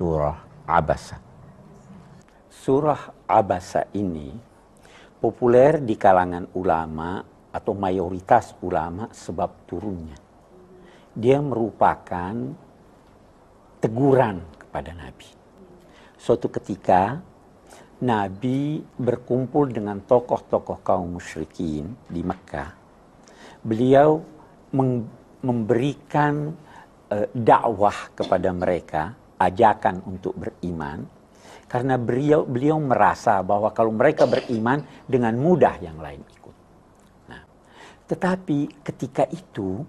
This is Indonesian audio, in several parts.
surah Abasa. Surah Abasa ini populer di kalangan ulama atau mayoritas ulama sebab turunnya. Dia merupakan teguran kepada Nabi. Suatu ketika Nabi berkumpul dengan tokoh-tokoh kaum musyrikin di Mekah. Beliau memberikan dakwah kepada mereka, ajakan untuk beriman, karena beliau merasa bahwa kalau mereka beriman dengan mudah yang lain ikut. Nah, tetapi ketika itu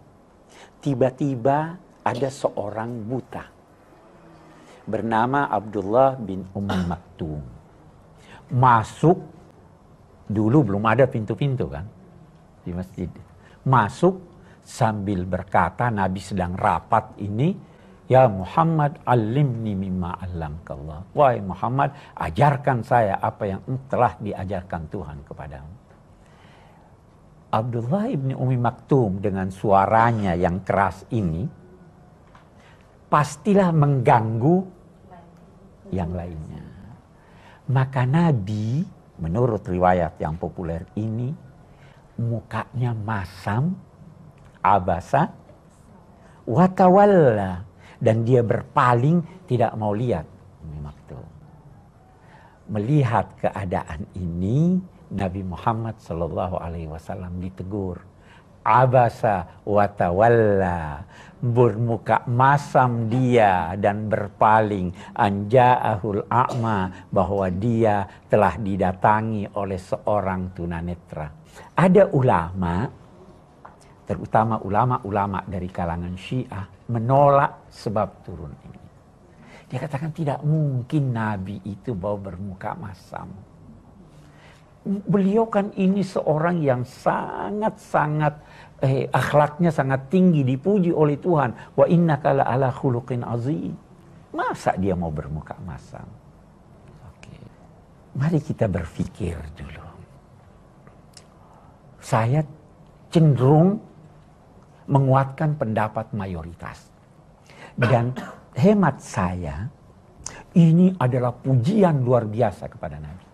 tiba-tiba ada seorang buta bernama Abdullah bin Maktum masuk. Dulu belum ada pintu-pintu kan di masjid. Masuk sambil berkata, Nabi sedang rapat ini, ya Muhammad alimni mimma allamkallah. Wahai Muhammad, ajarkan saya apa yang telah diajarkan Tuhan kepadamu. Abdullah ibni Ummi Maktum dengan suaranya yang keras ini pastilah mengganggu yang lainnya. Maka Nabi, menurut riwayat yang populer ini, mukanya masam, abasa, watawalla, dan dia berpaling tidak mau lihat. Melihat keadaan ini, Nabi Muhammad SAW ditegur. Abasa watawalla, bermuka masam dia dan berpaling, anja'ahul a'ma, bahwa dia telah didatangi oleh seorang tunanetra. Ada ulama, terutama ulama-ulama dari kalangan Syiah, menolak sebab turun ini. Dia katakan tidak mungkin Nabi itu bermuka masam. Beliau kan ini seorang yang sangat-sangat akhlaknya sangat tinggi, dipuji oleh Tuhan. Wa innaka la ala khuluqin azim. Masa dia mau bermuka masam? Oke. Mari kita berpikir dulu. Saya cenderung menguatkan pendapat mayoritas. Dan hemat saya, ini adalah pujian luar biasa kepada Nabi.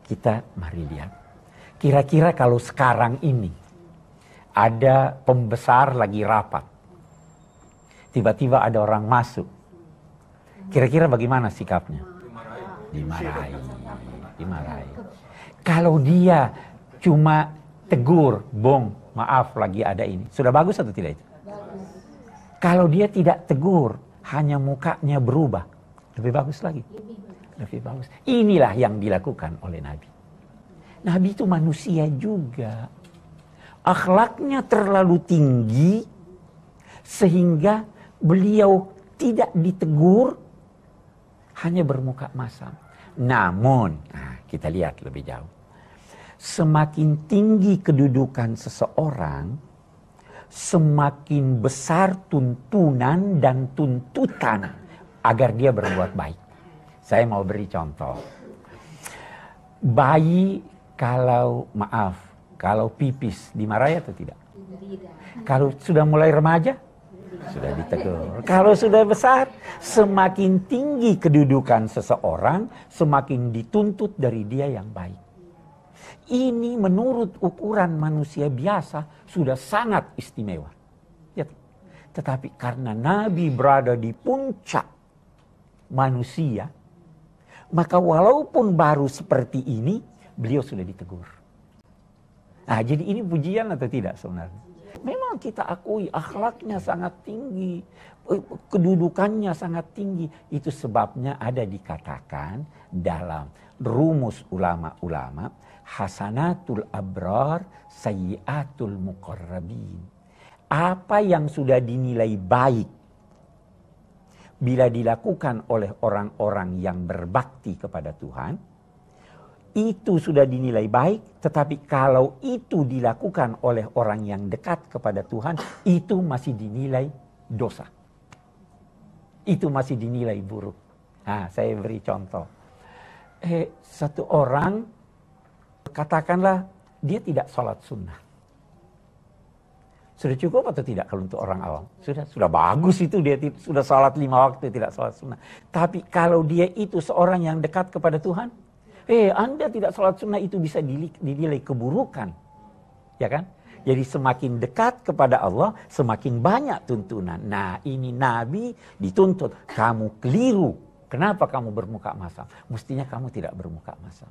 Kita mari lihat. Kira-kira kalau sekarang ini ada pembesar lagi rapat. Tiba-tiba ada orang masuk. Kira-kira bagaimana sikapnya? Dimarahi. Kalau dia cuma tegur, bong, maaf lagi ada ini. Sudah bagus atau tidak itu? Kalau dia tidak tegur, hanya mukanya berubah. Lebih bagus lagi. Lebih bagus. Inilah yang dilakukan oleh Nabi. Nabi itu manusia juga. Akhlaknya terlalu tinggi sehingga beliau tidak ditegur, hanya bermuka masam. Namun, kita lihat lebih jauh. Semakin tinggi kedudukan seseorang, semakin besar tuntunan dan tuntutan agar dia berbuat baik. Saya mau beri contoh. Bayi kalau pipis dimarahi atau tidak? Kalau sudah mulai remaja, sudah ditegur. Kalau sudah besar, semakin tinggi kedudukan seseorang, semakin dituntut dari dia yang baik. Ini menurut ukuran manusia biasa sudah sangat istimewa. Ya, tetapi karena Nabi berada di puncak manusia, maka walaupun baru seperti ini, beliau sudah ditegur. Nah, jadi ini pujian atau tidak sebenarnya? Memang kita akui akhlaknya sangat tinggi, kedudukannya sangat tinggi. Itu sebabnya ada dikatakan dalam rumus ulama-ulama, hasanatul abrar, sayyiatul muqarrabin. Apa yang sudah dinilai baik, bila dilakukan oleh orang-orang yang berbakti kepada Tuhan, itu sudah dinilai baik. Tetapi kalau itu dilakukan oleh orang yang dekat kepada Tuhan, itu masih dinilai dosa. Itu masih dinilai buruk. Nah, saya beri contoh. Satu orang, katakanlah dia tidak sholat sunnah. Sudah cukup atau tidak kalau untuk orang awam? Sudah bagus itu, dia sudah salat 5 waktu, tidak salat sunnah. Tapi kalau dia itu seorang yang dekat kepada Tuhan, Anda tidak salat sunnah itu bisa dinilai keburukan. Ya kan? Jadi semakin dekat kepada Allah, semakin banyak tuntunan. Nah, ini Nabi dituntut, kamu keliru. Kenapa kamu bermuka masam? Mestinya kamu tidak bermuka masam.